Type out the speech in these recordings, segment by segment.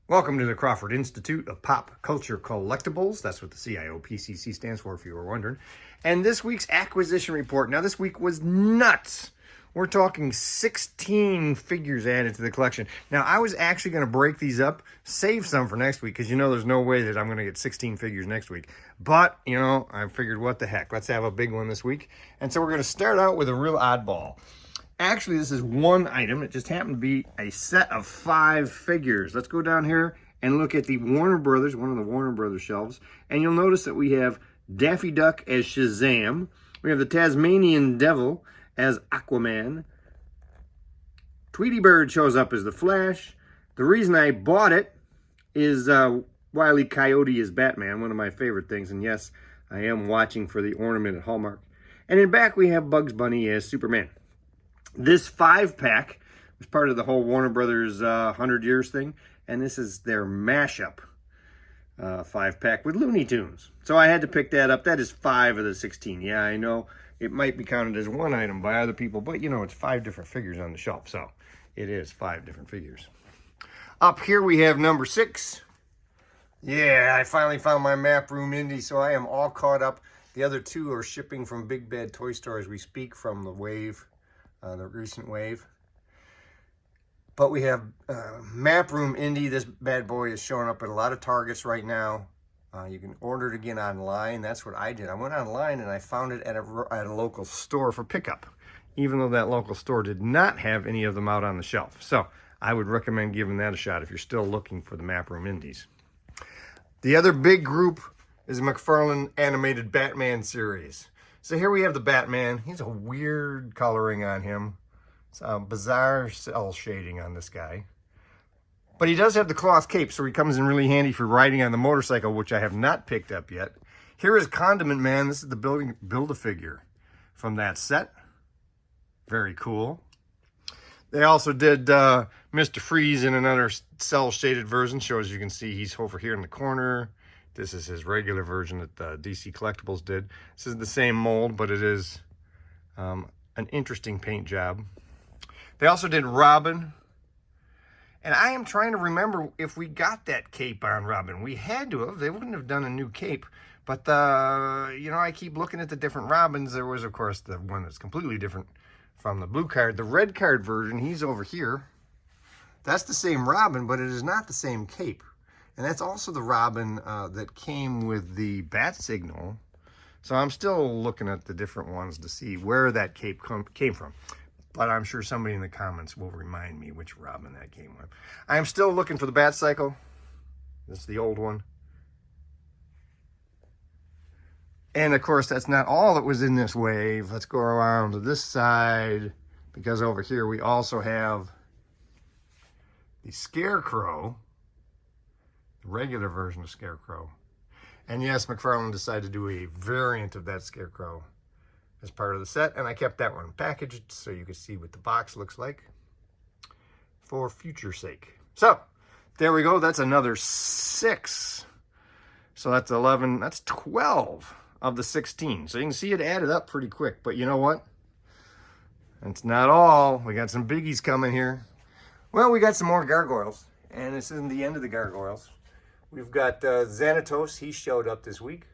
Welcome to the Crawford Institute of Pop Culture Collectibles. That's what the CIOPCC stands for, if you were wondering. And this week's acquisition report. Now, this week was nuts. We're talking 16 figures added to the collection. Now, I was actually going to break these up, save some for next week, because you know there's no way that I'm going to get 16 figures next week. But, you know, I figured, what the heck? Let's have a big one this week. And so we're going to start out with a real oddball. Actually, this is one item. It just happened to be a set of 5 figures. Let's go down here and look at the Warner Brothers, one of the Warner Brothers shelves. And you'll notice that we have Daffy Duck as Shazam. We have the Tasmanian Devil as Aquaman. Tweety Bird shows up as the Flash. The reason I bought it is Wile E. Coyote as Batman, one of my favorite things. And yes, I am watching for the ornament at Hallmark. And in back, we have Bugs Bunny as Superman. This 5-pack was part of the whole Warner Brothers 100 years thing, and this is their mashup 5-pack with Looney Tunes. So I had to pick that up. That is 5 of the 16. Yeah, I know it might be counted as one item by other people, but you know, it's 5 different figures on the shelf, so it is 5 different figures. Up here we have number 6. Yeah, I finally found my Map Room Indy, so I am all caught up. The other 2 are shipping from Big Bad Toy Store as we speak from the wave. The recent wave. But we have Map Room Indy. This bad boy is showing up at a lot of Targets right now. You can order it again online. That's what I did. I went online and I found it at a local store for pickup, even though that local store did not have any of them out on the shelf. So I would recommend giving that a shot if you're still looking for the Map Room Indies. The other big group is McFarlane animated Batman series. So here we have the Batman. He's a weird coloring on him. It's a bizarre cell shading on this guy. But he does have the cloth cape, so he comes in really handy for riding on the motorcycle, which I have not picked up yet. Here is Condiment Man. This is the Build-A-Figure from that set. Very cool. They also did Mr. Freeze in another cell-shaded version. So as you can see, he's over here in the corner. This is his regular version that DC Collectibles did. This is the same mold, but it is an interesting paint job. They also did Robin. And I am trying to remember if we got that cape on Robin. We had to have. They wouldn't have done a new cape. But, you know, I keep looking at the different Robins. There was, of course, the one that's completely different from the blue card. The red card version, he's over here. That's the same Robin, but it is not the same cape. And that's also the Robin that came with the bat signal. So I'm still looking at the different ones to see where that cape came from. But I'm sure somebody in the comments will remind me which Robin that came with. I am still looking for the bat cycle. This is the old one. And of course, that's not all that was in this wave. Let's go around to this side, because over here we also have the Scarecrow. Regular version of Scarecrow. And yes, McFarlane decided to do a variant of that Scarecrow as part of the set, and I kept that one packaged so you can see what the box looks like for future sake. So there we go. That's another 6. So that's 11. That's 12 of the 16. So you can see it added up pretty quick. But you know what? It's not all. We got some biggies coming here. Well, we got some more Gargoyles, and this isn't the end of the Gargoyles. We've got Xanatos. He showed up this week.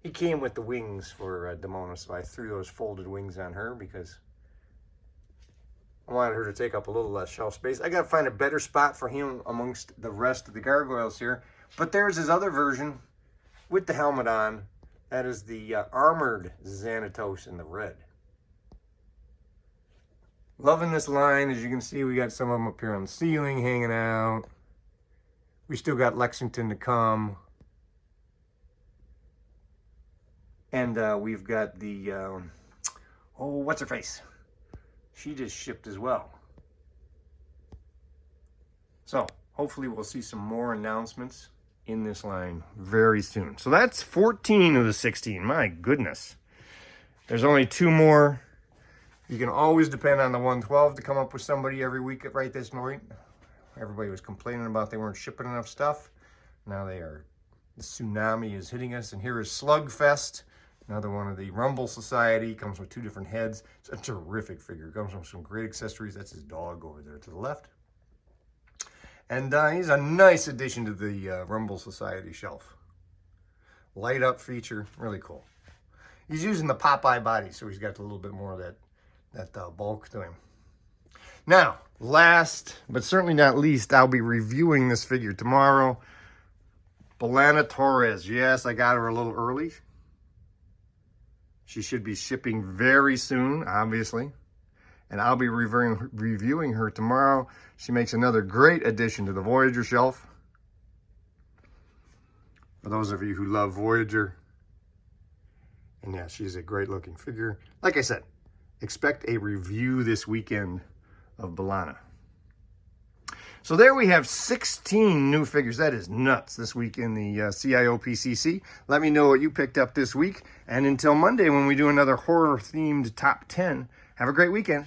He came with the wings for Demona, so I threw those folded wings on her because I wanted her to take up a little less shelf space. I got to find a better spot for him amongst the rest of the Gargoyles here. But there's his other version with the helmet on. That is the armored Xanatos in the red. Loving this line. As you can see, we got some of them up here on the ceiling hanging out. We still got Lexington to come. And we've got the, oh, what's her face? She just shipped as well. So hopefully we'll see some more announcements in this line very soon. So that's 14 of the 16. My goodness. There's only 2 more. You can always depend on the 112 to come up with somebody every week at right this point. Everybody was complaining about they weren't shipping enough stuff. Now they are. The tsunami is hitting us. And here is Slugfest, another one of the Rumble Society. Comes with 2 different heads. It's a terrific figure. Comes with some great accessories. That's his dog over there to the left. And he's a nice addition to the Rumble Society shelf. Light up feature, really cool. He's using the Popeye body, so he's got a little bit more of that bulk to him. Now, last but certainly not least, I'll be reviewing this figure tomorrow. Belana Torres. Yes, I got her a little early. She should be shipping very soon, obviously. And I'll be reviewing her tomorrow. She makes another great addition to the Voyager shelf. For those of you who love Voyager. And yeah, she's a great looking figure. Like I said, expect a review this weekend of Belana. So there we have 16 new figures. That is nuts this week in the CIOPCC. Let me know what you picked up this week. And until Monday when we do another horror-themed top 10, have a great weekend.